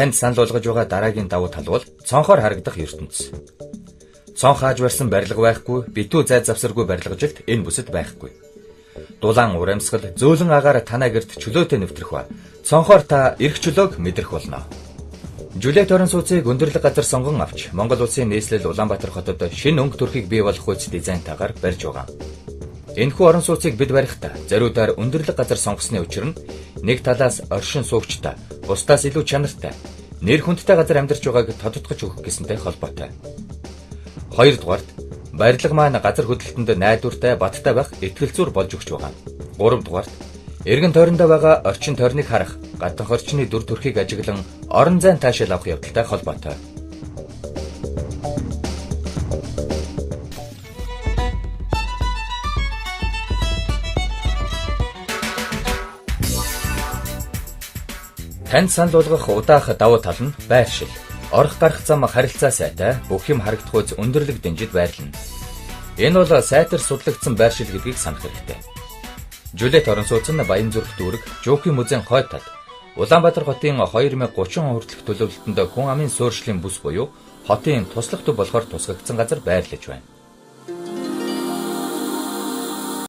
Танд санал болгож байгаа дараагийн давуу тал бол цонхоор харагдах ертөнц. Цон хааж барьсан барилга байхгүй, битүү зай завсаргүй барилгажилт энэ бүсэд байхгүй. Дулаан урамсгал, зөөлөн агаар танаа гэрт чөлөөтэй нэвтрэх ба цонхоор та эрх чөлөөг мэдрэх болно. Жүлээ торон сууцыг өндөрлөг газар сонгон авч Монгол улсын нийслэл Улаанбаатар хотод шинэ өнгө төрхийг бий болгох үйл дизайнтайгаар барьж байгаа. Энэхүү орон сууцыг бид барихдаа зориудаар өндөрлөг газар сонгосны учир нь нэг талаас оршин суугчтай, бусдаас илүү чанартай, нэр хүндтэй газар амьдарч байгааг тодотгож өгөх гэсэнтэй холбоотой. Хоёрдугаарт барилга маань газар хөдлөлтөнд найдвартай, баттай байх итгэлзүүр болж өгч байгаа. Гуравдугаарт эргэн тойрондоо байгаа орчин тойрныг харах, гадах орчны дүр төрхийг ажиглан орон зайн таашаал авах явдалтай холбоотой. Танд санал болгох удаах давуу тал нь байршил. Орох гарах зам харилцаа сайтай, бүх юм харагдах үз өндөрлөг дэнжид байрлана. Энэ бол сайтар судлагдсан байршил гэдгийг санах хэрэгтэй. Жүлээ торон сууц нь Баянзүрх дүүрэг, Жөөхөн музейн хойд талд Улаанбаатар хотын 2030 он хүртэлх төлөвлөлтөнд хүн амын суурьшлийн бүс буюу хотын туслах төв болохоор тусгагдсан газар байрлаж байна.